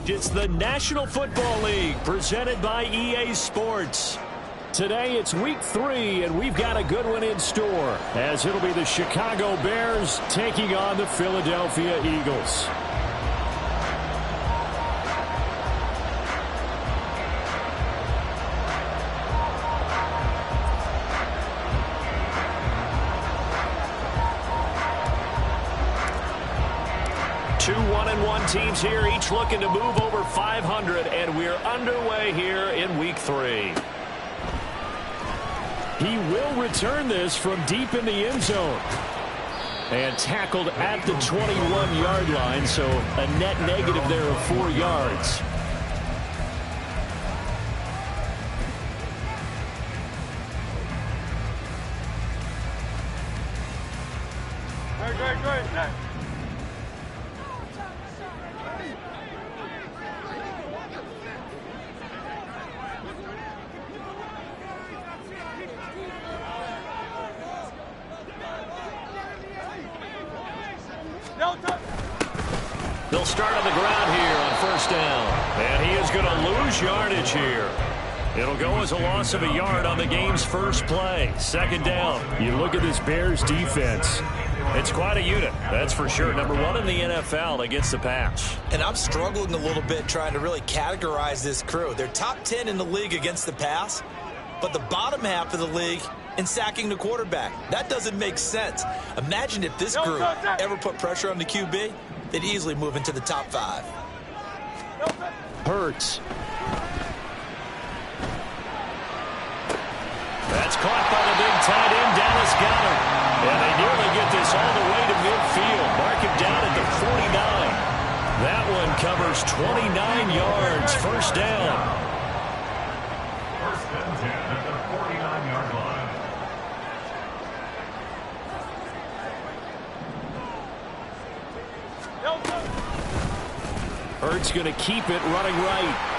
It's the National Football League presented by EA Sports. Today it's week 3, and we've got a good one in store, as it'll be the Chicago Bears taking on the Philadelphia Eagles. Two 1-1 teams here, each looking to move over 500, and we're underway here in week 3. He will return this from deep in the end zone. And tackled at the 21-yard line, so a net negative there of 4 yards. Great. They'll start on the ground here on first down. And he is going to lose yardage here. It'll go as a loss of a yard on the game's first play. Second down. You look at this Bears defense. It's quite a unit, that's for sure. Number 1 in the NFL against the pass. And I'm struggling a little bit trying to really categorize this crew. They're top 10 in the league against the pass, but the bottom half of the league in sacking the quarterback. That doesn't make sense. Imagine if this group ever put pressure on the QB, they'd easily move into the top 5. Hurts. That's caught by the big tight end, Dallas Goedert. And they nearly get this all the way to midfield. Mark him down at the 49. That one covers 29 yards. First down. First and 10 at the 49-yard line. Hurts going to keep it running right.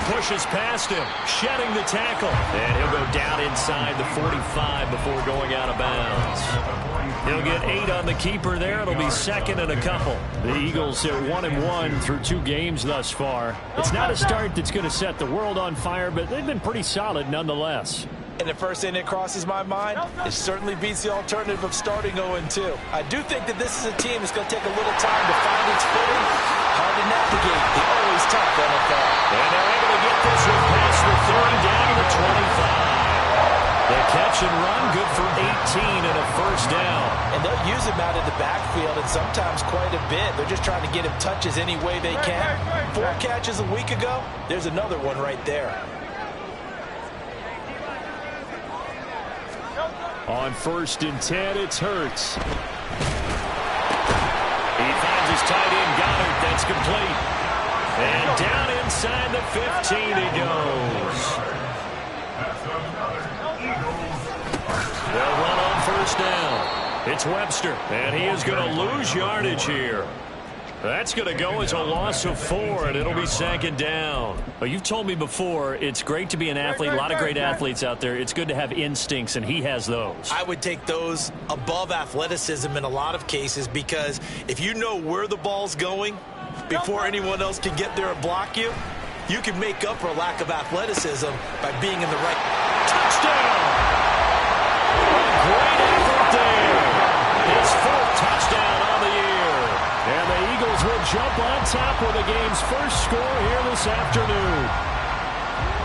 Pushes past him, shedding the tackle. And he'll go down inside the 45 before going out of bounds. He'll get 8 on the keeper there. It'll be second and a couple. The Eagles are 1-1 through 2 games thus far. It's not a start that's going to set the world on fire, but they've been pretty solid nonetheless. And the first thing that crosses my mind, it certainly beats the alternative of starting 0-2. I do think that this is a team that's going to take a little time to find its footing. Hard to navigate the always tough NFL. And they're able to get this one past the 30 down to the 25. The catch and run, good for 18 and a first down. And they'll use him out in the backfield, and sometimes quite a bit. They're just trying to get him touches any way they can. 4 catches a week ago, there's another one right there. On first and 10, it's Hurts. He finds his tight end, Goddard. That's complete. And down inside the 15 he goes. They'll run on first down. It's Webster, and he is going to lose yardage here. That's going to go as a loss of 4, and it'll be second down. Well, you've told me before, it's great to be an athlete. A lot of great athletes out there. It's good to have instincts, and he has those. I would take those above athleticism in a lot of cases, because if you know where the ball's going before anyone else can get there and block you, you can make up for a lack of athleticism by being in the right. Touchdown! Great effort there. His 4th touchdown on the year. And the Eagles will jump on top with the game's first score here this afternoon.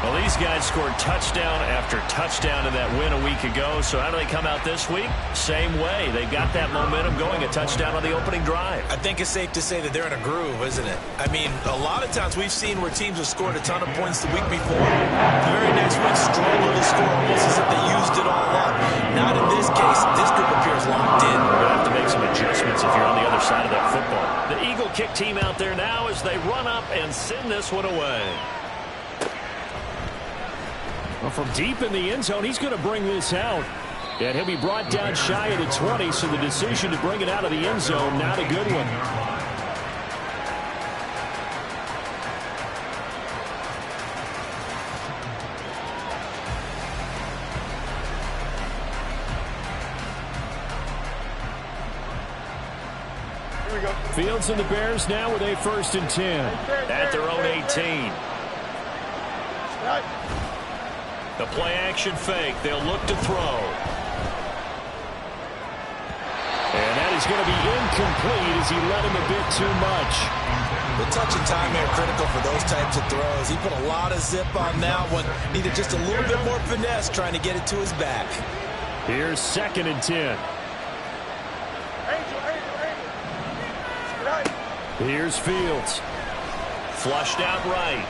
Well, these guys scored touchdown after touchdown in that win a week ago. So how do they come out this week? Same way. They got that momentum going, a touchdown on the opening drive. I think it's safe to say that they're in a groove, isn't it? I mean, a lot of times we've seen where teams have scored a ton of points the week before. The very next week struggle to score almost as if they used it all up. Not in this case. This group appears locked in. You're going to have to make some adjustments if you're on the other side of that football. The Eagle kick team out there now as they run up and send this one away. Well, from deep in the end zone, he's going to bring this out. And he'll be brought down shy of the 20, so the decision to bring it out of the end zone, not a good one. Here we go. Fields and the Bears now with a 1st and 10. At their own 18. The play action fake. They'll look to throw. And that is going to be incomplete as he led him a bit too much. The touch and time are critical for those types of throws. He put a lot of zip on that one. Needed just a little bit more finesse trying to get it to his back. Here's 2nd and 10. Here's Fields. Flushed out right.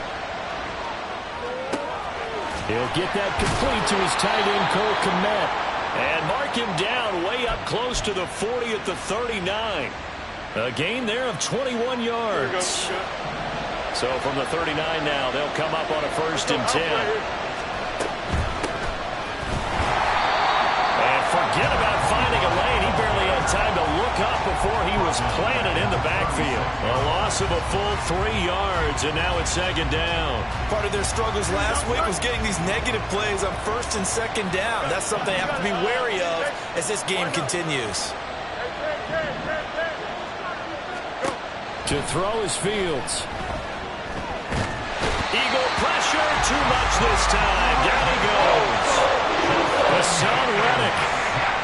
He'll get that complete to his tight end, Cole Kmet. And mark him down way up close to the 40 at the 39. A gain there of 21 yards. So from the 39 now, they'll come up on a 1st and 10. And forget about finding a lane. He barely had time to look up before he was planted in the backfield. A loss of a full 3 yards, and now it's 2nd down. Part of their struggles last week was getting these negative plays on 1st and 2nd down. That's something they have to be wary of as this game continues. To throw is Fields. Eagle pressure, too much this time. Down he goes. Hassan Reddick.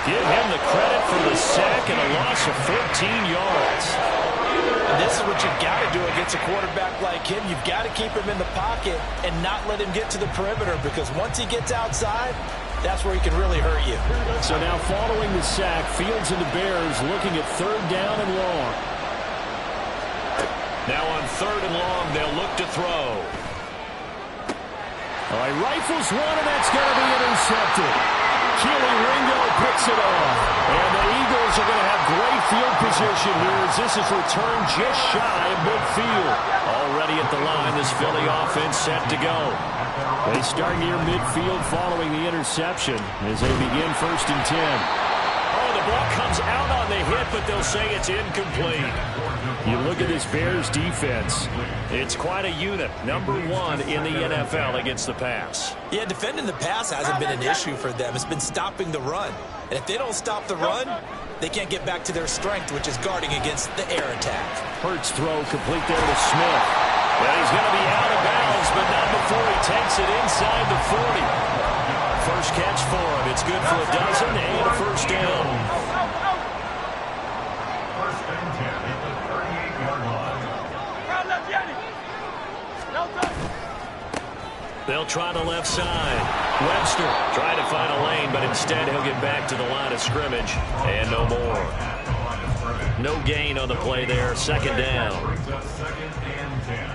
Give him the credit for the sack and a loss of 14 yards. And this is what you've got to do against a quarterback like him. You've got to keep him in the pocket and not let him get to the perimeter, because once he gets outside, that's where he can really hurt you. So now following the sack, Fields and the Bears looking at 3rd down and long. Now on 3rd and long, they'll look to throw. All right, rifles one, and that's going to be intercepted. Keely Ringo picks it off. And the Eagles are going to have great field position here as this is returned just shy of midfield. Already at the line, this Philly offense set to go. They start near midfield following the interception as they begin 1st and 10. Oh, the ball comes out on the hit, but they'll say it's incomplete. You look at this Bears defense. It's quite a unit. #1 in the NFL against the pass. Yeah, defending the pass hasn't been an issue for them. It's been stopping the run. And if they don't stop the run, they can't get back to their strength, which is guarding against the air attack. Hurts throw complete there to Smith. Well, he's going to be out of bounds, but not before he takes it inside the 40. First catch for him. It's good for a dozen and a 1st down. 1st and 10 at the 38-yard line. They'll try the left side. Webster trying to find a lane, but instead he'll get back to the line of scrimmage. And no more. No gain on the play there. 2nd down. 2nd and 10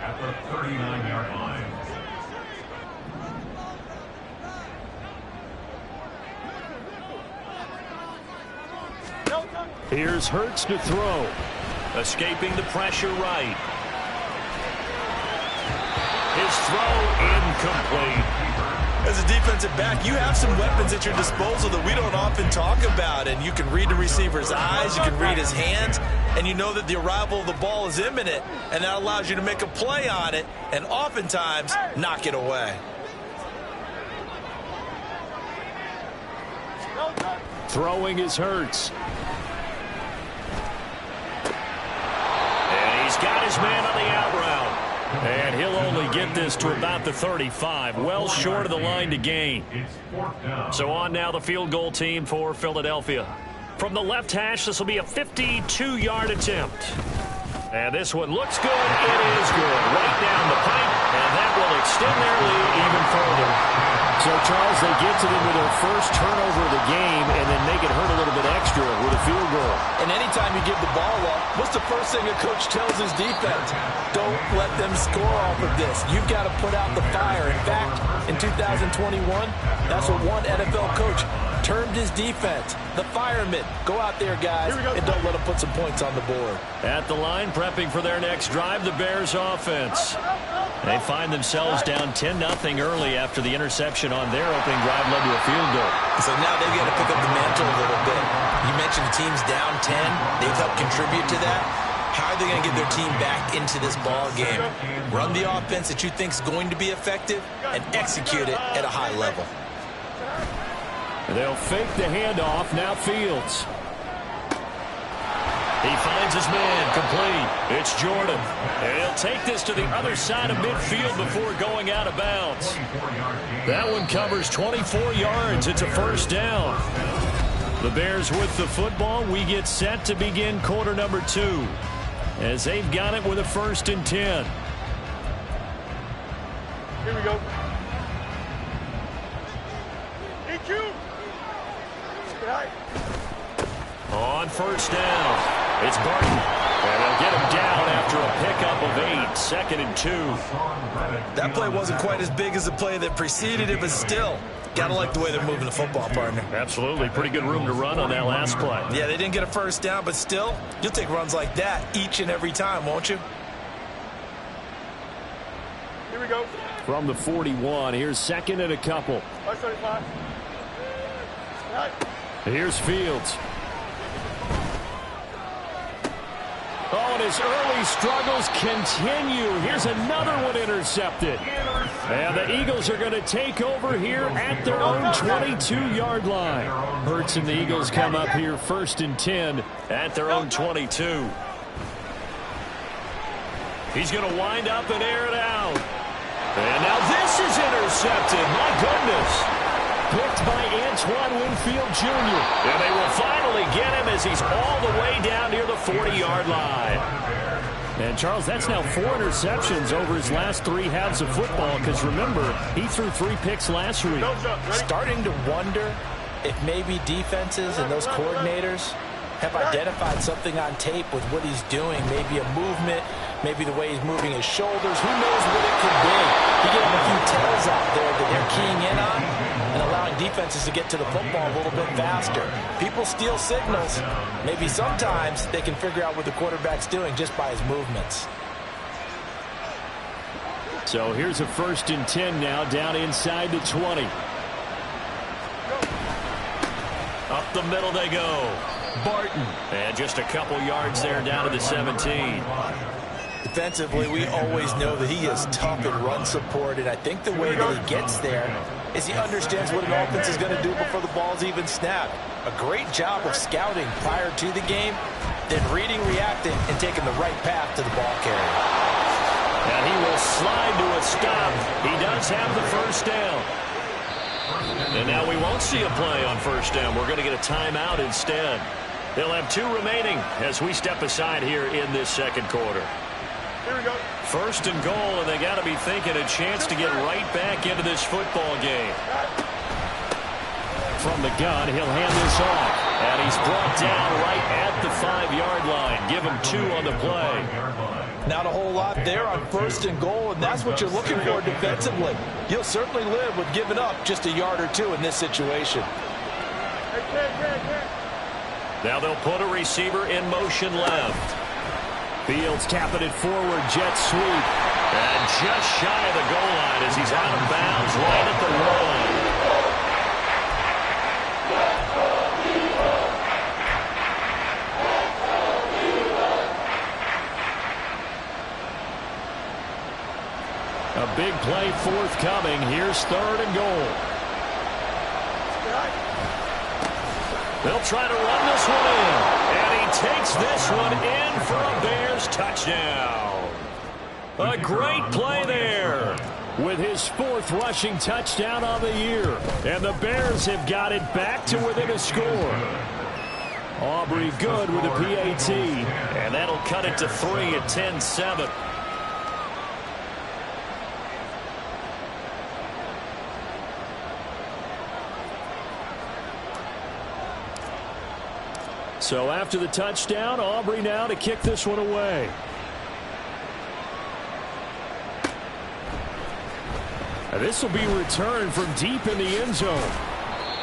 at the 39-yard line. Here's Hurts to throw. Escaping the pressure right. His throw incomplete. As a defensive back, you have some weapons at your disposal that we don't often talk about. And you can read the receiver's eyes, you can read his hands, and you know that the arrival of the ball is imminent. And that allows you to make a play on it and oftentimes knock it away. Throwing is Hurts. And he's got his man on the out route. And he'll only get this to about the 35, well short of the line to gain. So on now the field goal team for Philadelphia. From the left hash, this will be a 52-yard attempt. And this one looks good. It is good. Right down the pipe, and that will extend their lead even further. So, Charles, they get to them with their first turnover of the game and then make it hurt a little bit extra with a field goal. And anytime you give the ball up, what's the first thing a coach tells his defense? Don't let them score off of this. You've got to put out the fire. In fact, in 2021, that's what one NFL coach termed his defense. The firemen. Go out there, guys, and don't let them put some points on the board. At the line, prepping for their next drive, the Bears offense. They find themselves down 10-0 early after the interception on their opening drive led to a field goal. So now they've got to pick up the mantle a little bit. You mentioned the team's down 10. They've helped contribute to that. How are they going to get their team back into this ball game? Run the offense that you think is going to be effective and execute it at a high level. They'll fake the handoff. Now Fields. He finds his man, complete. It's Jordan. And he'll take this to the other side of midfield before going out of bounds. That one covers 24 yards. It's a first down. The Bears with the football. We get set to begin quarter number 2 as they've got it with a 1st and 10. Here we go. EQ. On first down. It's Barton, and they'll get him down after a pickup of 8, 2nd and 2. That play wasn't quite as big as the play that preceded it, but still, gotta like the way they're moving the football, partner. Absolutely. Pretty good room to run on that last play. Yeah, they didn't get a first down, but still, you'll take runs like that each and every time, won't you? Here we go. From the 41, here's 2nd and a couple. 535. Here's Fields. Oh, and his early struggles continue. Here's another one intercepted. And the Eagles are going to take over here at their own 22-yard line. Hurts and the Eagles come up here 1st and 10 at their own 22. He's going to wind up and air it out. And now this is intercepted. My goodness. Picked by Antoine Winfield Jr. And they will finally get him as he's all the way down near the 40-yard line. And, Charles, that's now 4 interceptions over his last 3 halves of football because, remember, he threw 3 picks last week. Starting to wonder if maybe defenses and those coordinators have identified something on tape with what he's doing, maybe a movement, maybe the way he's moving his shoulders. Who knows what it could be? He gave him a few tells out there that they're keying in on and allowing defenses to get to the football a little bit faster. People steal signals. Maybe sometimes they can figure out what the quarterback's doing just by his movements. So here's a 1st and 10 now down inside the 20. Up the middle they go. Barton. And just a couple yards there down to the 17. Defensively, we always know that he is tough in run support, and I think the way that he gets there is he understands what an offense is going to do before the ball's even snapped. A great job of scouting prior to the game, then reading, reacting, and taking the right path to the ball carrier. And he will slide to a stop. He does have the first down. And now we won't see a play on first down. We're going to get a timeout instead. They'll have 2 remaining as we step aside here in this second quarter. Here we go. 1st and goal, and they got to be thinking a chance to get right back into this football game. From the gun, he'll hand this off. And he's brought down right at the 5-yard line. Give him 2 on the play. Not a whole lot there on 1st and goal, and that's what you're looking for defensively. You'll certainly live with giving up just a yard or 2 in this situation. Now they'll put a receiver in motion left. Fields tapping it forward, jet sweep. And just shy of the goal line as he's out of bounds right at the 1. A big play forthcoming. Here's 3rd and goal. They'll try to run this one in. And he takes this one in for a Bears touchdown. A great play there with his 4th rushing touchdown on the year. And the Bears have got it back to within a score. Aubrey good with a PAT. And that'll cut it to 3 at 10-7. So after the touchdown, Aubrey now to kick this one away. And this will be returned from deep in the end zone.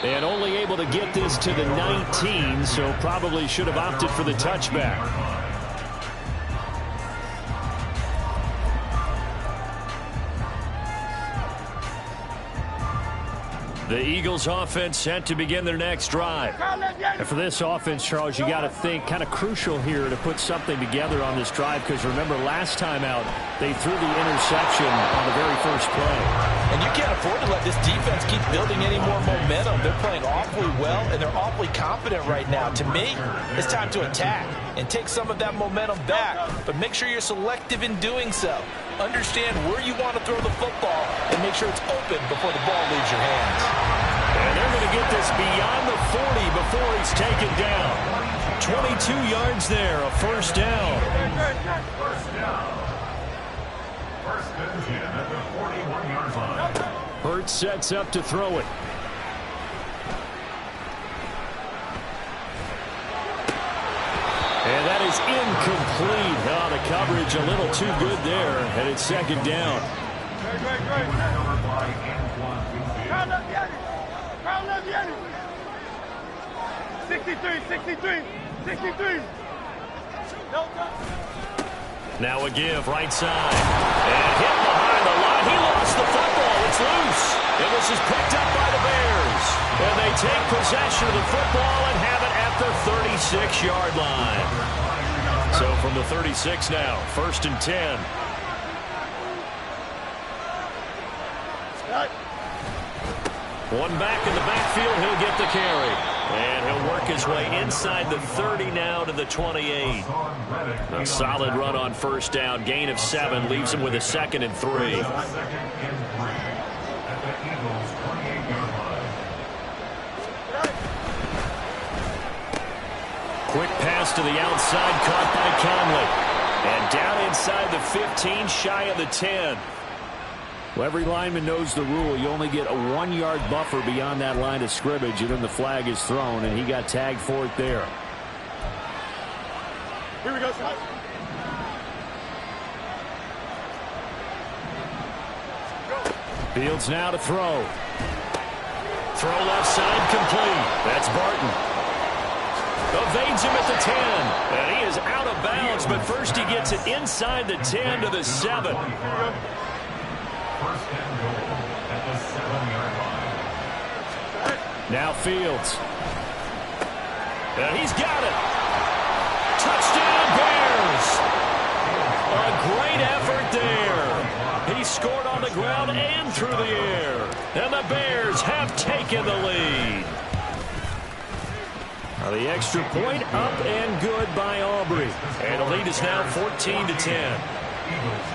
And only able to get this to the 19, so probably should have opted for the touchback. The Eagles offense set to begin their next drive. And for this offense, Charles, you got to think kind of crucial here to put something together on this drive, because remember last time out they threw the interception on the very first play. And you can't afford to let this defense keep building any more momentum. They're playing awfully well, and they're awfully confident right now. To me, it's time to attack and take some of that momentum back, but make sure you're selective in doing so. Understand where you want to throw the football and make sure it's open before the ball leaves your hands. And they're going to get this beyond the 40 before he's taken down. 22 yards there, a first down. First down. First and 10 at the 41-yard line. Hurts sets up to throw it. And that is incomplete. Oh, the coverage a little too good there, and it's second down. Crown up the enemy. Crown up the enemy. 63. Now a give, right side. And hit behind the line. He lost the football. It's loose. And this is picked up by the Bears. And they take possession of the football and have it at the 36-yard line. So from the 36 now, first and 10. One back in the backfield, he'll get the carry. And he'll work his way inside the 30 now to the 28. A solid run on first down. Gain of 7 leaves him with a 2nd and 3. Second and 3 at the Eagles' 28-yard line. Quick pass to the outside, caught by Conley. And down inside the 15, shy of the 10. Well, every lineman knows the rule. You only get a 1-yard buffer beyond that line of scrimmage, and then the flag is thrown, and he got tagged for it there. Here we go, Scott. Fields now to throw. Throw left side, complete. That's Barton. Evades him at the 10. And he is out of bounds, but first he gets it inside the 10 to the 7. First and goal at the 7-yard line. Now Fields. And he's got it. Touchdown Bears. A great effort there. He scored on the ground and through the air. And the Bears have taken the lead. Now the extra point up and good by Aubrey. And the lead is now 14-10. Eagles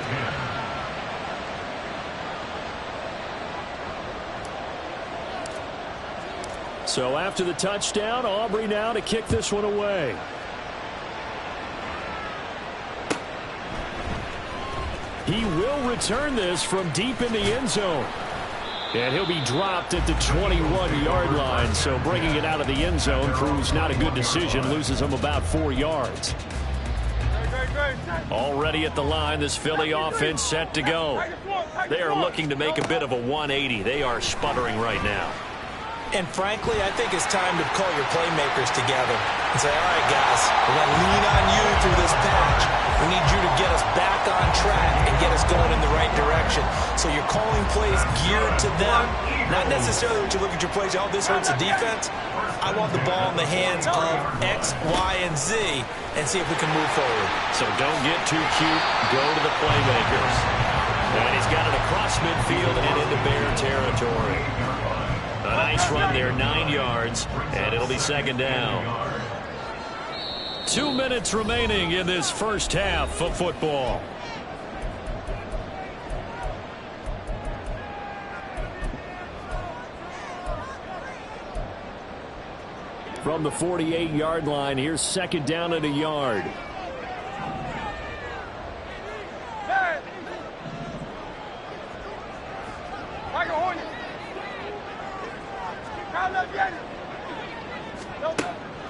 10. So after the touchdown, Aubrey now to kick this one away. He will return this from deep in the end zone. And he'll be dropped at the 21-yard line. So bringing it out of the end zone proves not a good decision. Loses him about 4 yards. Already at the line, this Philly offense set to go. They are looking to make a bit of a 180. They are sputtering right now. And frankly, I think it's time to call your playmakers together and say, all right, guys, we're going to lean on you through this patch. We need you to get us back on track and get us going in the right direction. So you're calling plays geared to them. Not necessarily when you look at your plays, oh, this hurts the defense. I want the ball in the hands of X, Y, and Z and see if we can move forward. So don't get too cute. Go to the playmakers. And he's got it across midfield and into Bear territory. A nice run there, 9 yards, and it'll be second down. 2 minutes remaining in this first half of football. From the 48-yard line, here's second down and a yard.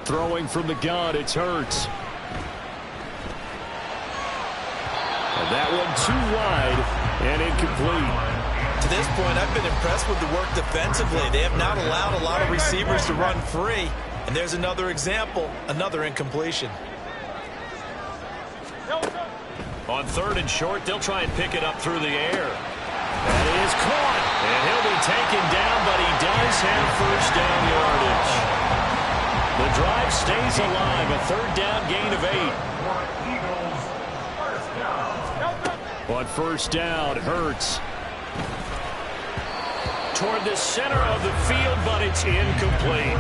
Throwing from the gun, it's Hurts. And that one too wide and incomplete. To this point, I've been impressed with the work defensively. They have not allowed a lot of receivers to run free. And there's another example, another incompletion. On third and short, they'll try and pick it up through the air. That is caught. And he'll be taken down, but he does have first down yardage. The drive stays alive. A third down gain of 8. On first down, Hurts. Toward the center of the field, but it's incomplete.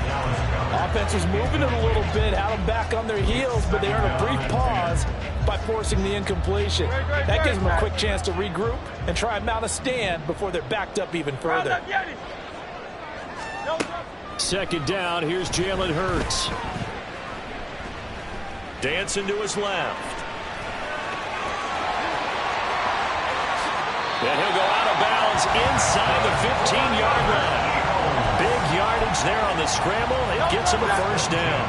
Offense was moving it a little bit, had them back on their heels, but they earned a brief pause by forcing the incompletion. That gives them a quick chance to regroup and try and mount a stand before they're backed up even further. Second down, here's Jalen Hurts. Dancing to his left. And he'll go out of bounds inside the 15-yard line. Big yardage there on the scramble. It gets him a first down.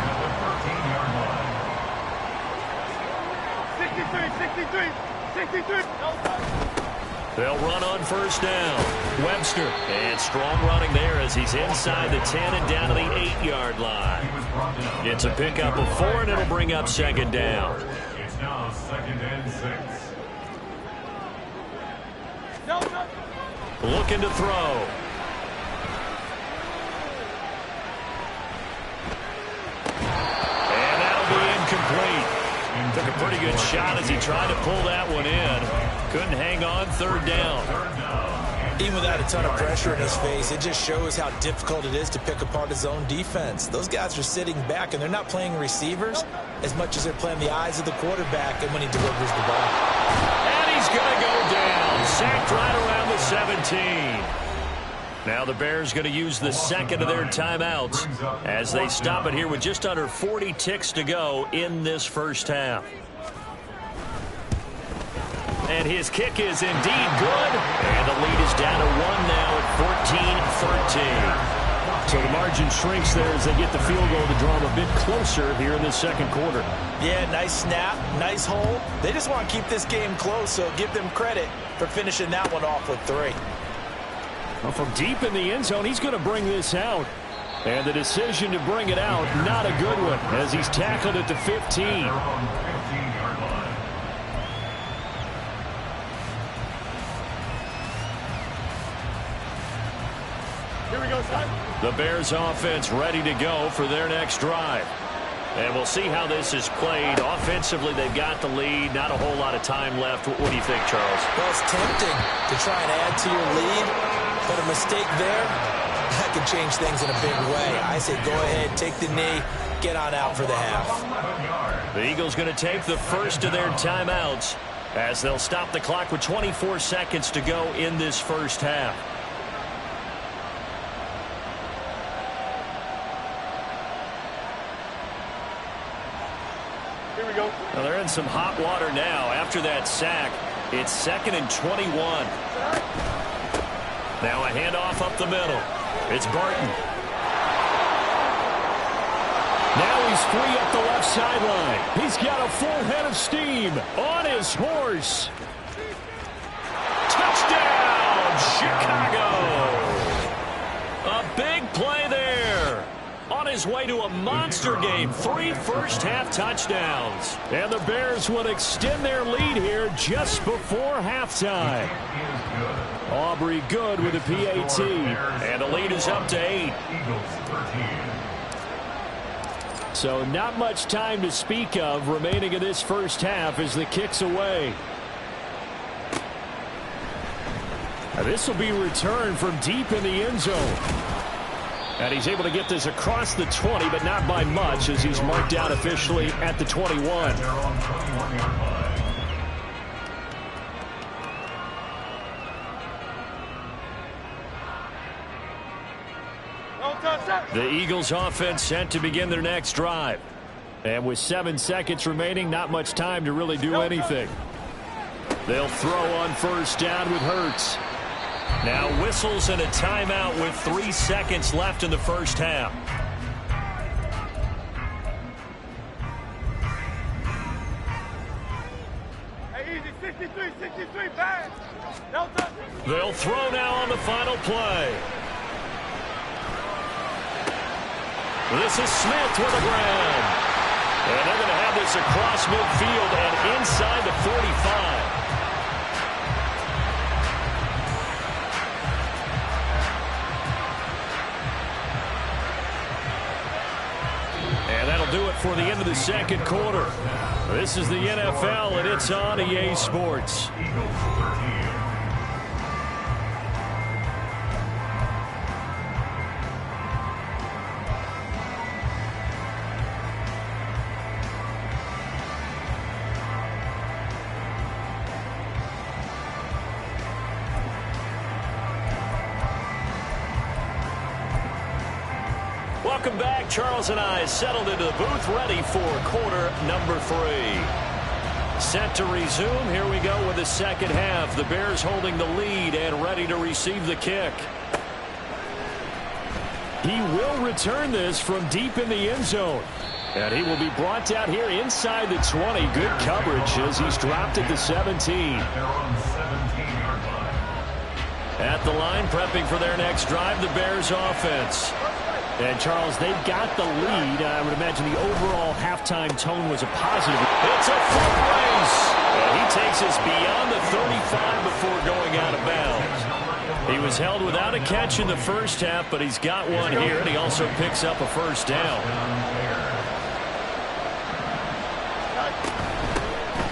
63. They'll run on first down. Webster. And strong running there as he's inside the 10 and down to the 8-yard line. It's a pickup of 4, and it'll bring up second down. It's now 2nd and 6. Looking to throw. And that'll be incomplete. Took a pretty good shot as he tried to pull that one in. Couldn't hang on, third down. Even without a ton of pressure in his face, it just shows how difficult it is to pick apart his own defense. Those guys are sitting back, and they're not playing receivers as much as they're playing the eyes of the quarterback and when he delivers the ball. And he's going to go down. Sacked right around the 17. Now the Bears going to use the second of their timeouts as they stop it here with just under 40 ticks to go in this first half. And his kick is indeed good. And the lead is down to 1 now at 14-13. So the margin shrinks there as they get the field goal to draw them a bit closer here in the second quarter. Yeah, nice snap, nice hold. They just want to keep this game close, so give them credit for finishing that one off with 3. Well, from deep in the end zone, he's going to bring this out. And the decision to bring it out, not a good one, as he's tackled at the 15. They're on 15-yard line. Here we go, son. The Bears offense ready to go for their next drive. And we'll see how this is played. Offensively, they've got the lead. Not a whole lot of time left. What do you think, Charles? Well, it's tempting to try and add to your lead, but a mistake there, that could change things in a big way. I say go ahead, take the knee, get on out for the half. The Eagles going to take the first of their timeouts as they'll stop the clock with 24 seconds to go in this first half. Here we go. Well, they're in some hot water now. After that sack, it's 2nd and 21. Now a handoff up the middle. It's Barton. Now he's free up the left sideline. He's got a full head of steam on his horse. Touchdown, Chicago! A big play there. On his way to a monster game. 3 first-half touchdowns. And the Bears will extend their lead here just before halftime. Aubrey Good with a PAT. And the lead is up to 8. Eagles 13. So not much time to speak of remaining in this first half as the kick's away. Now this will be returned from deep in the end zone. And he's able to get this across the 20, but not by much as he's marked down officially at the 21. They're on 21-yard line. The Eagles offense set to begin their next drive. And with 7 seconds remaining, not much time to really do anything. They'll throw on first down with Hurts. Now whistles and a timeout with 3 seconds left in the first half. Hey, easy. 63, bang. Delta. They'll throw now on the final play. This is Smith with a grab. And they're going to have this across midfield and inside the 45. before the end of the second quarter. This is the NFL, and it's on EA Sports. Eagles 13. Welcome back. Charles and I settled into the booth, ready for quarter number 3. Set to resume. Here we go with the second half. The Bears holding the lead and ready to receive the kick. He will return this from deep in the end zone. And he will be brought down here inside the 20. Good coverage as he's dropped at the 17. They're on the 17-yard line. At the line, prepping for their next drive, the Bears offense. And, Charles, they've got the lead. I would imagine the overall halftime tone was a positive. It's a foot race. And he takes us beyond the 35 before going out of bounds. He was held without a catch in the first half, but he's got one here, and he also picks up a first down.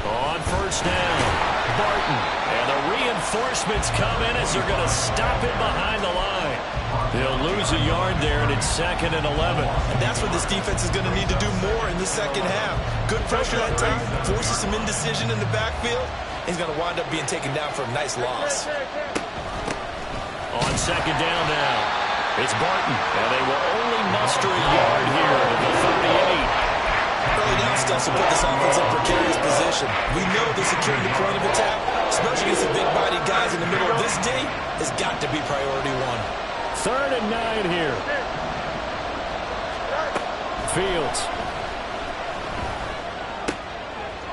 On first down, Barton. And the reinforcements come in as they're going to stop him behind the line. They'll lose a yard there, and it's 2nd and 11. And that's what this defense is going to need to do more in the second half. Good pressure that time, forces some indecision in the backfield. He's going to wind up being taken down for a nice loss. On second down now, it's Barton, and they will only muster a yard here at the 38. Early down stuff will put this offense in precarious position. We know that securing the point of attack, especially against the big-bodied guys in the middle of this D, has got to be priority 1. 3rd and 9 here. Fields.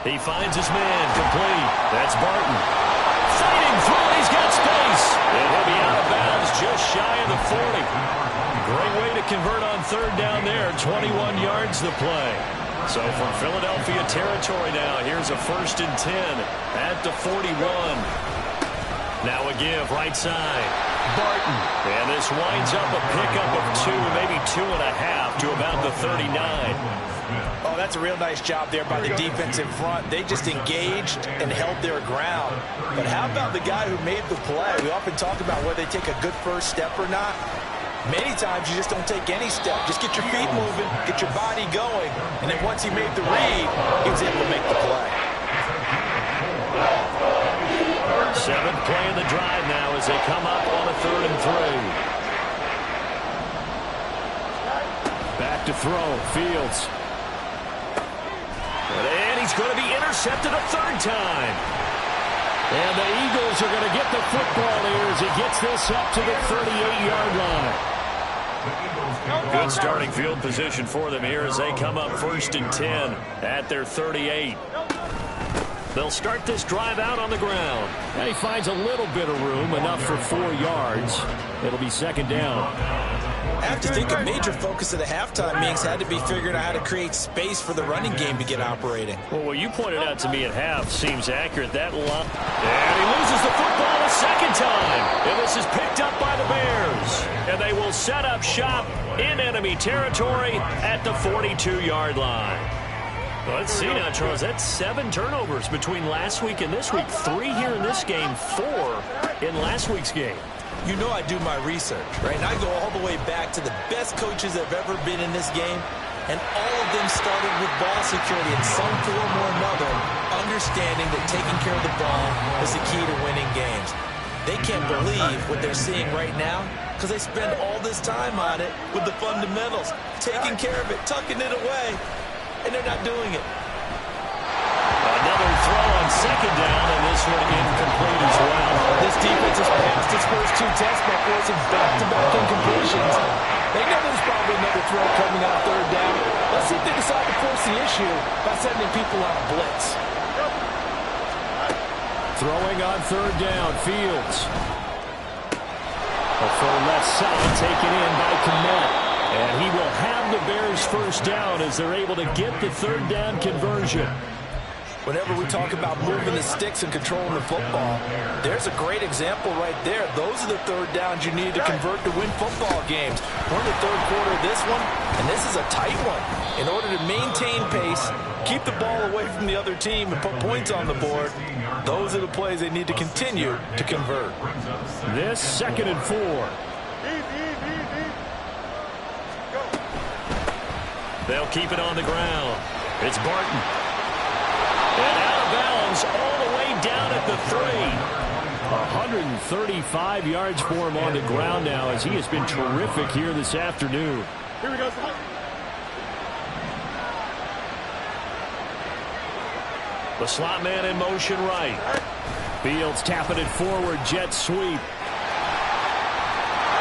He finds his man complete. That's Barton. Fighting through. He's got space. And he'll be out of bounds just shy of the 40. Great way to convert on 3rd down there. 21 yards to play. So from Philadelphia territory now, here's a 1st and 10 at the 41. Now a give right side. Barton. And this winds up a pickup of 2, maybe 2.5 to about the 39. Oh, that's a real nice job there by the defense in front. They just engaged and held their ground. But how about the guy who made the play? We often talk about whether they take a good first step or not. Many times you just don't take any step. Just get your feet moving, get your body going. And then once he made the read, he was able to make the play. 7th play of the drive now as they come up on a 3rd and 3. Back to throw. Fields. And he's going to be intercepted a 3rd time. And the Eagles are going to get the football here as he gets this up to the 38-yard line. Good starting field position for them here as they come up 1st and 10 at their 38. They'll start this drive out on the ground. And he finds a little bit of room, enough for 4 yards. It'll be 2nd down. I have to think a major focus of the halftime meetings had to be figuring out how to create space for the running game to get operating. Well, what you pointed out to me at half seems accurate. That line. And he loses the football a 2nd time. And this is picked up by the Bears. And they will set up shop in enemy territory at the 42-yard line. Well, let's see now, Charles. That's 7 turnovers between last week and this week. 3 here in this game, 4 in last week's game. You know I do my research, right? And I go all the way back to the best coaches that have ever been in this game. And all of them started with ball security in some form or another, understanding that taking care of the ball is the key to winning games. They can't believe what they're seeing right now because they spend all this time on it with the fundamentals, taking care of it, tucking it away, and they're not doing it. Another throw on 2nd down, and this one incomplete as well. This defense has passed its first 2 tests by forcing back-to-back incompletions. They know there's probably another throw coming on 3rd down. Let's see if they decide to force the issue by sending people on a blitz. Throwing on 3rd down, Fields. A full left side taken in by Kmet. And he will have the Bears first down as they're able to get the 3rd down conversion. whenever we talk about moving the sticks and controlling the football, there's a great example right there. Those are the third downs you need to convert to win football games. We're in the third quarter of this one, and this is a tight one. In order to maintain pace, keep the ball away from the other team, and put points on the board, those are the plays they need to continue to convert. This 2nd and 4. They'll keep it on the ground. It's Barton. And out of bounds all the way down at the 3. 135 yards for him on the ground now as he has been terrific here this afternoon. Here we go. The slot man in motion right. Fields tapping it forward, jet sweep.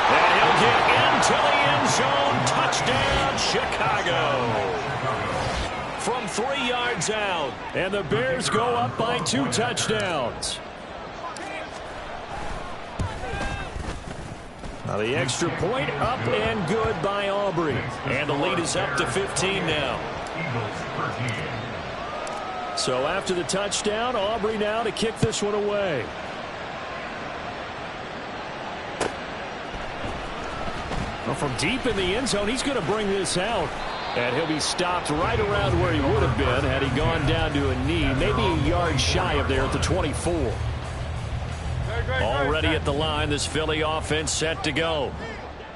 And he'll get into the end zone. Touchdown, Chicago. From 3 yards out. And the Bears go up by 2 touchdowns. Now the extra point up and good by Aubrey. And the lead is up to 15 now. So after the touchdown, Aubrey now to kick this one away. Well, from deep in the end zone, he's going to bring this out. And he'll be stopped right around where he would have been had he gone down to a knee, maybe a yard shy of there at the 24. Already at the line, this Philly offense set to go.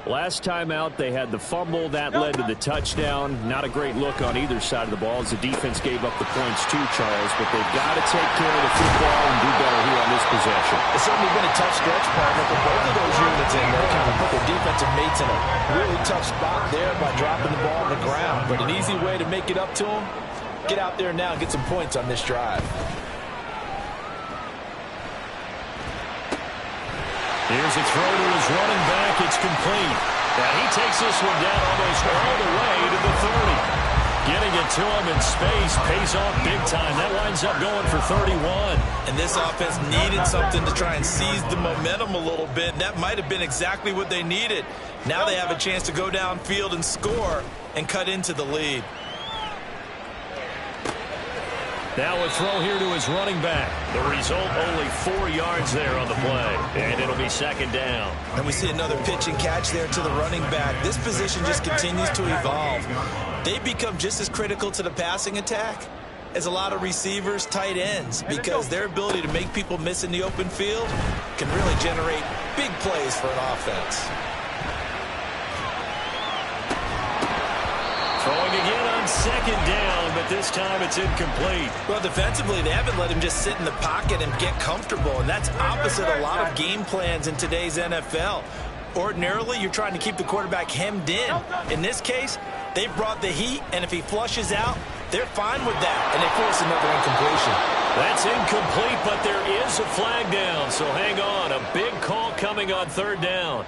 Last time out, they had the fumble. That led to the touchdown. Not a great look on either side of the ball as the defense gave up the points too, Charles. But they've got to take care of the football and do better here on this possession. It's certainly been a tough stretch, partner, for both of those units in there. Kind of put their defensive mates in a really tough spot there by dropping the ball on the ground. But an easy way to make it up to them, get out there now and get some points on this drive. Here's a throw to his running back. It's complete. And he takes this one down almost all the way to the 30. Getting it to him in space pays off big time. That winds up going for 31. And this offense needed something to try and seize the momentum a little bit. And that might have been exactly what they needed. Now they have a chance to go downfield and score and cut into the lead. Now a throw here to his running back. The result, only 4 yards there on the play. And it'll be 2nd down. And we see another pitch and catch there to the running back. This position just continues to evolve. They become just as critical to the passing attack as a lot of receivers, tight ends, because their ability to make people miss in the open field can really generate big plays for an offense. Throwing again on 2nd down, but this time it's incomplete. Well, defensively, they haven't let him just sit in the pocket and get comfortable, and that's opposite a lot of game plans in today's NFL. Ordinarily, you're trying to keep the quarterback hemmed in. In this case, they brought the heat, and if he flushes out, they're fine with that, and they force another incompletion. That's incomplete, but there is a flag down, so hang on. A big call coming on 3rd down.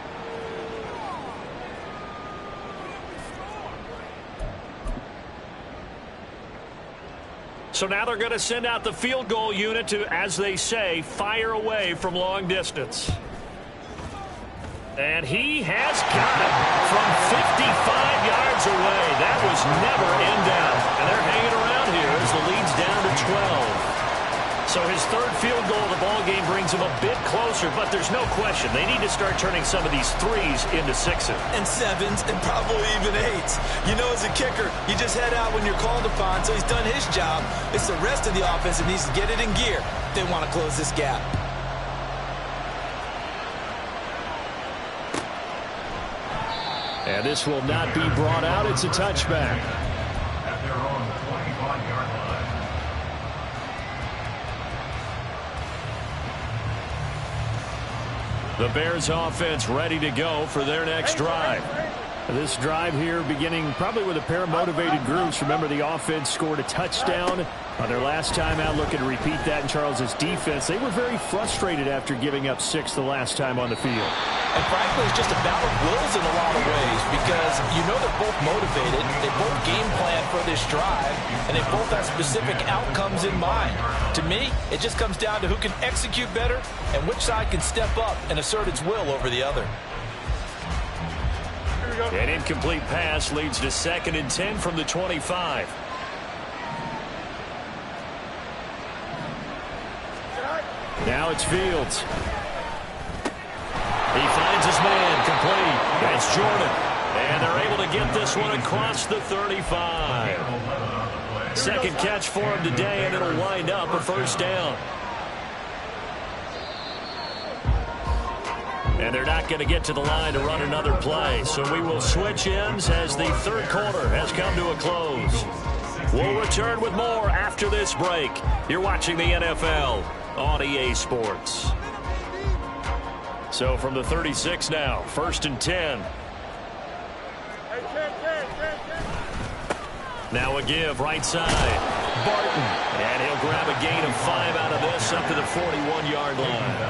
So now they're going to send out the field goal unit to, as they say, fire away from long distance. And he has got it from 55 yards away. That was never in doubt. And they're hanging around here as the lead's down to 12. So his 3rd field goal of the ball game brings him a bit closer, but there's no question they need to start turning some of these 3s into 6s. And 7s and probably even 8s. You know, as a kicker, you just head out when you're called upon, so he's done his job. It's the rest of the offense that needs to get it in gear if they want to close this gap. And this will not be brought out. It's a touchback. At their own 25-yard line. The Bears offense ready to go for their next drive. This drive here beginning probably with a pair of motivated groups. Remember, the offense scored a touchdown on their last time out. Looking to repeat that in Charles's defense. They were very frustrated after giving up 6 the last time on the field. And frankly, it's just a battle of wills in a lot of ways because you know they're both motivated. They both game plan for this drive, and they both have specific outcomes in mind. To me, it just comes down to who can execute better and which side can step up and assert its will over the other. An incomplete pass leads to 2nd and 10 from the 25. Now it's Fields. He finds his man, complete. That's Jordan. And they're able to get this one across the 35. Second catch for him today, and it'll wind up a first down. And they're not going to get to the line to run another play. So we will switch ends as the third quarter has come to a close. We'll return with more after this break. You're watching the NFL on EA Sports. So from the 36 now, 1st and 10. Now a give right side. Barton. And he'll grab a gain of 5 out of this up to the 41-yard line.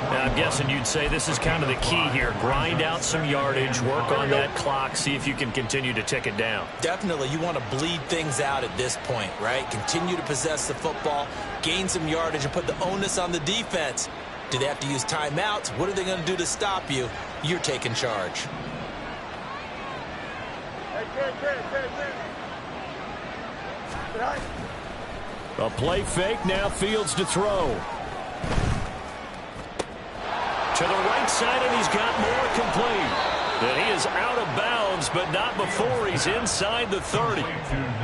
Now, I'm guessing you'd say this is kind of the key here. Grind out some yardage, work on that clock, see if you can continue to tick it down. Definitely. You want to bleed things out at this point, right? Continue to possess the football, gain some yardage, and put the onus on the defense. Do they have to use timeouts? What are they going to do to stop you? You're taking charge. A play fake, now Fields to throw. To the right side, and he's got more complete. And he is out of bounds, but not before he's inside the 30.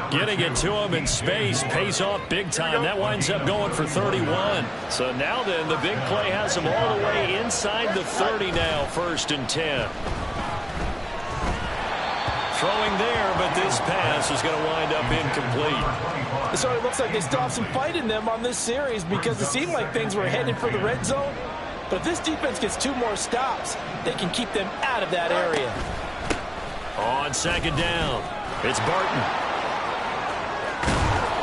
Getting it to him in space pays off big time. That winds up going for 31. So now then, the big play has him all the way inside the 30 now, 1st and 10. Throwing there, but this pass is going to wind up incomplete. So it looks like they still have some fight in them on this series because it seemed like things were headed for the red zone. But if this defense gets 2 more stops, they can keep them out of that area. On 2nd down, it's Barton.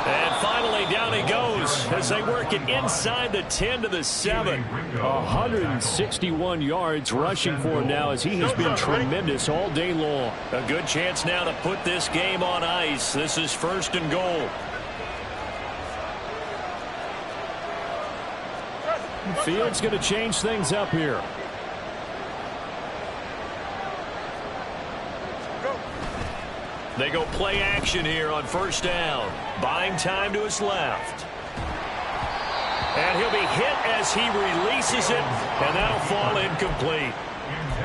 And finally, down he goes as they work it inside the 10 to the 7. 161 yards rushing for him now as he has been tremendous all day long. A good chance now to put this game on ice. This is 1st and goal. Fields going to change things up here. They go play action here on 1st down. Buying time to his left. And he'll be hit as he releases it, and that'll fall incomplete.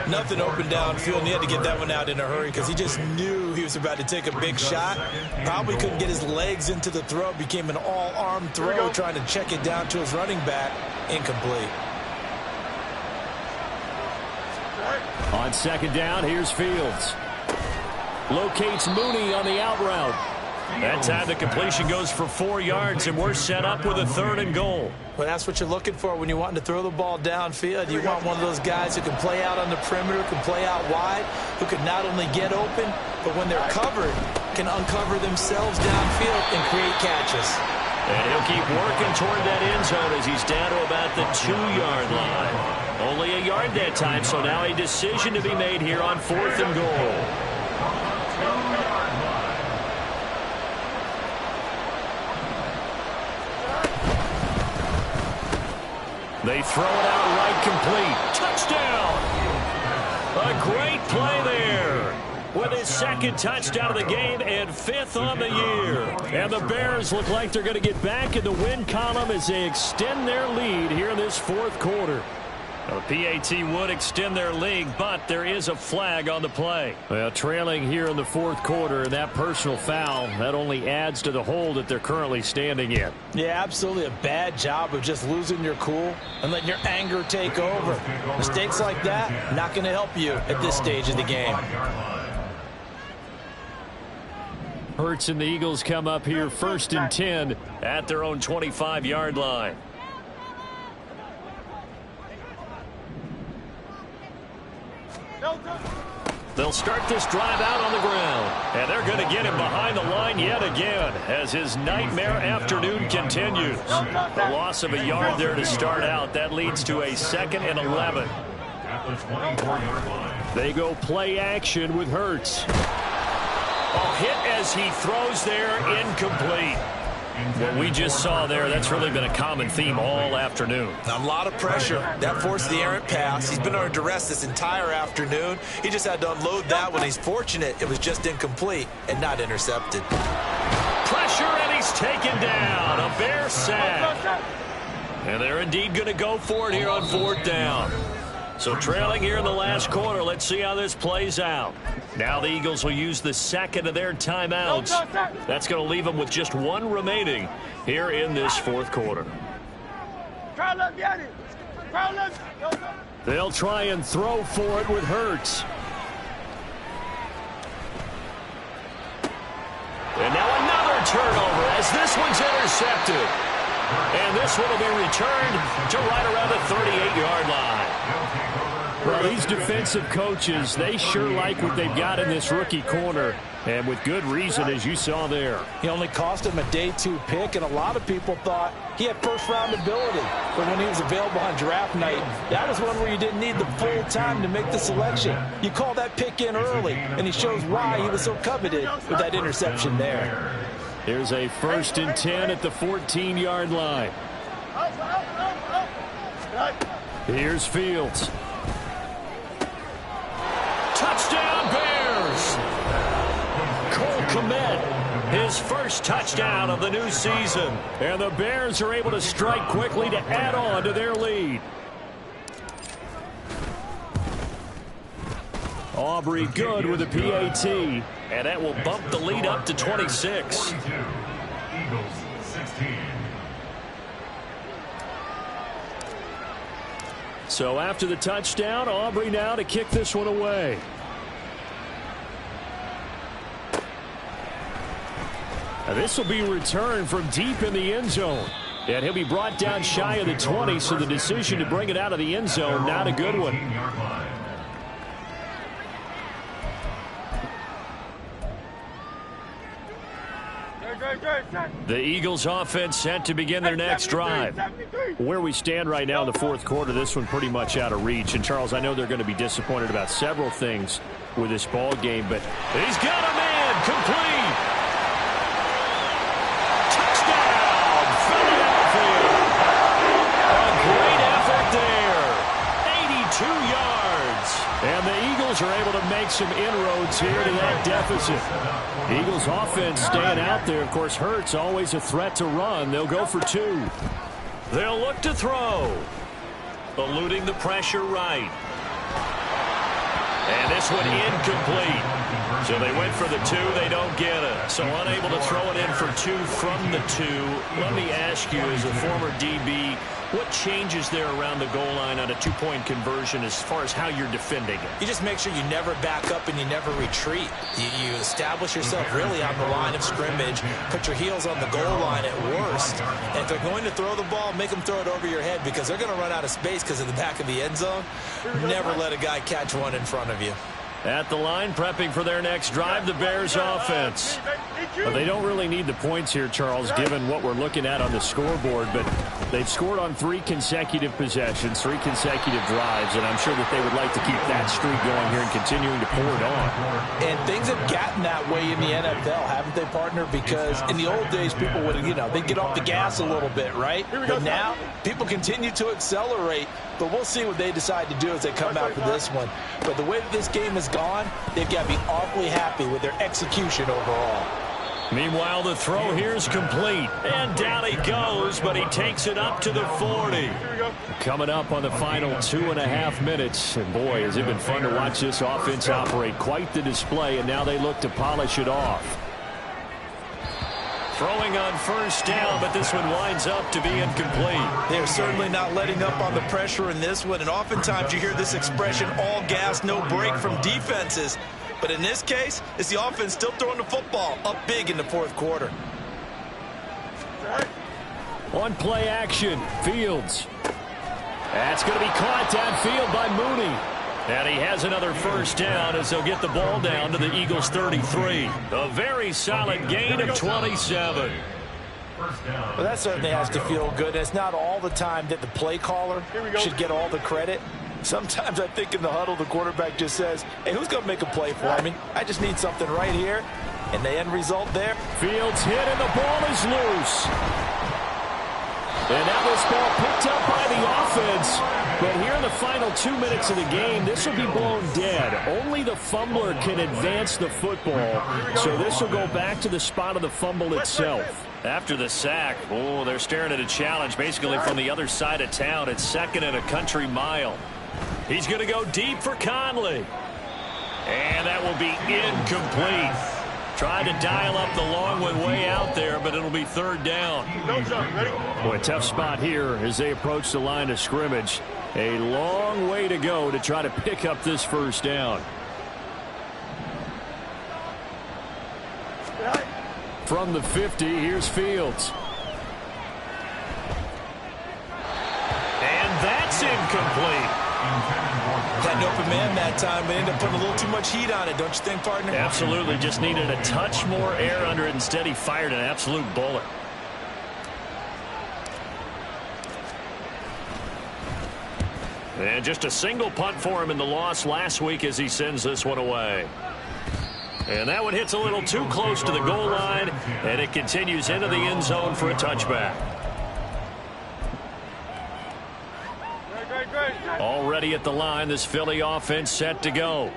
Nothing open downfield, and he had to get that one out in a hurry because he just knew he was about to take a big shot. Probably couldn't get his legs into the throw. Became an all-arm throw, trying to check it down to his running back. Incomplete. On 2nd down, here's Fields. Locates Mooney on the out route. That time the completion goes for 4 yards, and we're set up with a 3rd and goal. Well, that's what you're looking for when you're wanting to throw the ball downfield. You want one of those guys who can play out on the perimeter, can play out wide, who can not only get open, but when they're covered, can uncover themselves downfield and create catches. And he'll keep working toward that end zone as he's down to about the 2-yard line. Only a yard that time, so now a decision to be made here on 4th and goal. They throw it out right, complete. Touchdown! A great play there. With his 2nd touchdown of the game and 5th on the year. And the Bears look like they're going to get back in the win column as they extend their lead here in this 4th quarter. The PAT would extend their lead, but there is a flag on the play. Well, trailing here in the 4th quarter, and that personal foul, that only adds to the hole that they're currently standing in. Yeah, absolutely a bad job of just losing your cool and letting your anger take over. Mistakes like that, not going to help you at this stage of the game. Hurts and the Eagles come up here 1st and 10 at their own 25-yard line. They'll start this drive out on the ground. And they're going to get him behind the line yet again as his nightmare afternoon continues. The loss of a yard there to start out. That leads to a 2nd and 11. They go play action with Hurts. A hit as he throws there, incomplete. What we just saw there, that's really been a common theme all afternoon. A lot of pressure. That forced the errant pass. He's been under duress this entire afternoon. He just had to unload that one. He's fortunate it was just incomplete and not intercepted. Pressure, and he's taken down. A Bear sack. And they're indeed going to go for it here on 4th down. So trailing here in the last quarter. Let's see how this plays out. Now the Eagles will use the second of their timeouts. That's going to leave them with just one remaining here in this 4th quarter. They'll try and throw for it with Hurts. And now another turnover as this one's intercepted. And this one will be returned to right around the 38-yard line. Well, these defensive coaches, they sure like what they've got in this rookie corner. And with good reason, as you saw there. He only cost him a day 2 pick, and a lot of people thought he had first-round ability. But when he was available on draft night, that was one where you didn't need the full time to make the selection. You call that pick in early, and he shows why he was so coveted with that interception there. Here's a 1st and 10 at the 14-yard line. Here's Fields. Touchdown, Bears! Cole Kmet, his first touchdown of the new season. And the Bears are able to strike quickly to add on to their lead. Aubrey good with a PAT. And that will bump the lead up to 26. 42, Eagles 16. So after the touchdown, Aubrey now to kick this one away. Now this will be returned from deep in the end zone. And he'll be brought down shy of the 20, so the decision to bring it out of the end zone, not a good one. The Eagles offense set to begin their next drive. Where we stand right now in the 4th quarter, this one pretty much out of reach. And Charles, I know they're going to be disappointed about several things with this ball game, but he's got a man complete. Touchdown, Philadelphia. A great effort there. 82 yards. And the Eagles are able to make some inroads here to that deficit. Eagles offense staying out there. Of course, Hurts always a threat to run. They'll go for 2. They'll look to throw. Eluding the pressure right. And this one incomplete. So they went for the 2. They don't get it. So unable to throw it in for 2 from the 2. Let me ask you, as a former DB, what changes there around the goal line on a 2-point conversion as far as how you're defending it? You just make sure you never back up and you never retreat. You establish yourself really on the line of scrimmage, put your heels on the goal line at worst. And if they're going to throw the ball, make them throw it over your head because they're going to run out of space because of the back of the end zone. Never let a guy catch one in front of you. At the line, prepping for their next drive, the Bears offense. Well, they don't really need the points here, Charles, given what we're looking at on the scoreboard, but they've scored on 3 consecutive possessions, 3 consecutive drives, and I'm sure that they would like to keep that streak going here and continuing to pour it on. And things have gotten that way in the NFL, haven't they, partner? Because in the old days, people would, they'd get off the gas a little bit, right? But now, people continue to accelerate, but we'll see what they decide to do as they come out for this one. But the way that this game is gone, they've got to be awfully happy with their execution overall. Meanwhile, the throw here is complete. And down he goes, but he takes it up to the 40. Coming up on the final 2.5 minutes. And boy, has it been fun to watch this offense operate. Quite the display, and now they look to polish it off. Throwing on 1st down, but this one winds up to be incomplete. They're certainly not letting up on the pressure in this one, and oftentimes you hear this expression, all gas, no break from defenses. But in this case, it's the offense still throwing the football up big in the 4th quarter. On play action, Fields. That's going to be caught downfield by Mooney. And he has another 1st down as they'll get the ball down to the Eagles' 33. A very solid gain of 27. Well, that certainly has to feel good. It's not all the time that the play caller should get all the credit. Sometimes I think in the huddle, the quarterback just says, hey, who's going to make a play for me? I just need something right here. And the end result there. Fields hit and the ball is loose. And now this ball picked up by the offense. But here in the final 2 minutes of the game, this will be blown dead. Only the fumbler can advance the football. So this will go back to the spot of the fumble itself. After the sack, oh, they're staring at a challenge basically from the other side of town. It's 2nd and a country mile. He's going to go deep for Conley. And that will be incomplete. Tried to dial up the long one way out there, but it'll be 3rd down. Boy, tough spot here as they approach the line of scrimmage. A long way to go to try to pick up this 1st down. From the 50, here's Fields. And that's incomplete. Had an open man that time, but ended up putting a little too much heat on it, don't you think, partner? Absolutely. Just needed a touch more air under it. Instead, he fired an absolute bullet. And just a single punt for him in the loss last week as he sends this one away. And that one hits a little too close to the goal line, and it continues into the end zone for a touchback. Already at the line, this Philly offense set to go.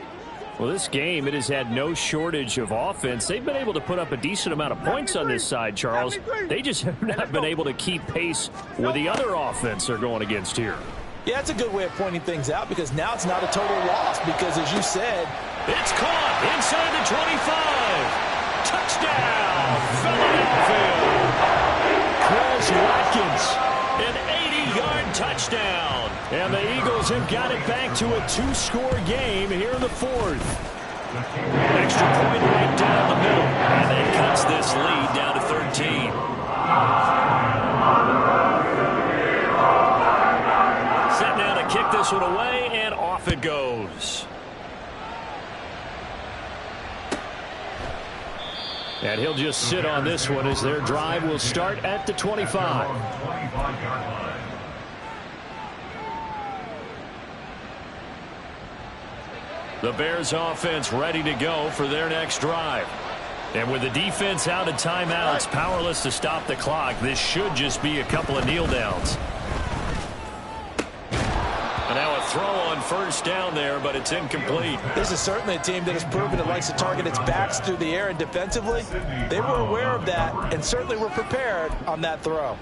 Well, this game, it has had no shortage of offense. They've been able to put up a decent amount of points on this side, Charles. They just have not been able to keep pace with the other offense they're going against here. Yeah, it's a good way of pointing things out because now it's not a total loss because, as you said, it's caught inside the 25. Touchdown, Philadelphia. Chris Watkins. An 80-yard touchdown. And the Eagles have got it back to a 2-score game here in the 4th. Extra point right down the middle. And that cuts this lead down to 13. Set now to kick this one away, and off it goes. And he'll just sit on this one as their drive will start at the 25. The Bears offense ready to go for their next drive. And with the defense out of timeouts, powerless to stop the clock, this should just be a couple of kneel downs. And now a throw on 1st down there, but it's incomplete. this is certainly a team that has proven it likes to target its backs through the air and defensively. They were aware of that and certainly were prepared on that throw.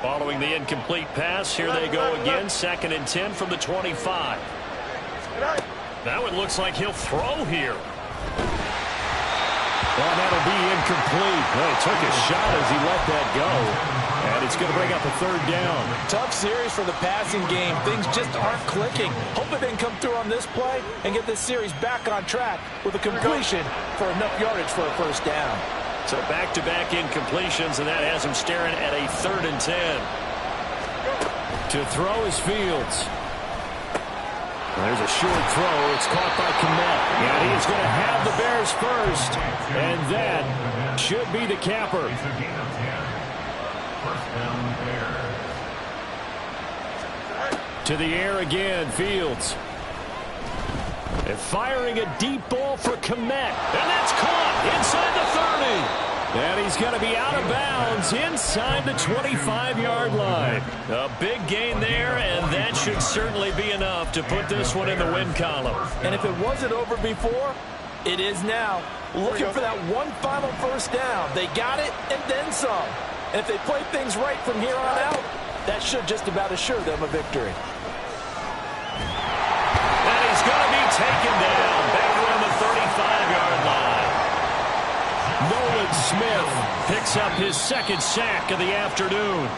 Following the incomplete pass, here they go again. 2nd and 10 from the 25. Now it looks like he'll throw here. Well, that'll be incomplete. Well, he took a shot as he let that go. And it's going to bring up a 3rd down. Tough series for the passing game. Things just aren't clicking. Hopefully they can come through on this play and get this series back on track with a completion for enough yardage for a 1st down. So back-to-back incompletions, and that has him staring at a 3rd and 10. To throw is Fields. There's a short throw. It's caught by Kmet. And he's going to have the Bears first. And that should be the capper. To the air again, Fields. And firing a deep ball for Kmet. And that's caught inside the 30. And he's going to be out of bounds inside the 25-yard line. A big gain there, and that should certainly be enough to put this one in the win column. And if it wasn't over before, it is now. Looking for that one final 1st down. They got it and then some. And if they play things right from here on out, that should just about assure them a victory. And he's going to be taken down back around the 35-yard line. Nolan Smith picks up his 2nd sack of the afternoon.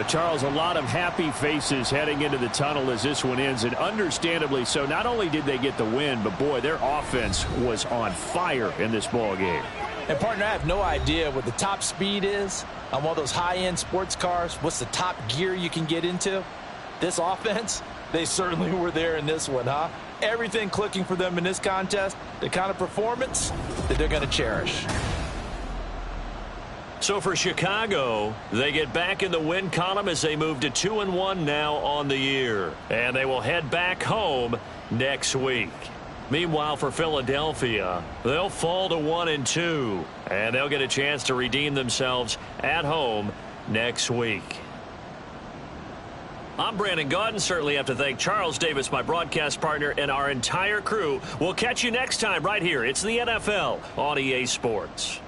Charles, a lot of happy faces heading into the tunnel as this one ends, and understandably so. Not only did they get the win, but boy, their offense was on fire in this ball game. And partner, I have no idea what the top speed is on one of those high-end sports cars. What's the top gear you can get into? This offense, they certainly were there in this one, huh? Everything clicking for them in this contest, the kind of performance that they're going to cherish. So for Chicago, they get back in the win column as they move to 2-1 now on the year. And they will head back home next week. Meanwhile, for Philadelphia, they'll fall to 1-2. And they'll get a chance to redeem themselves at home next week. I'm Brandon Gaudin. Certainly have to thank Charles Davis, my broadcast partner, and our entire crew. We'll catch you next time right here. It's the NFL on EA Sports.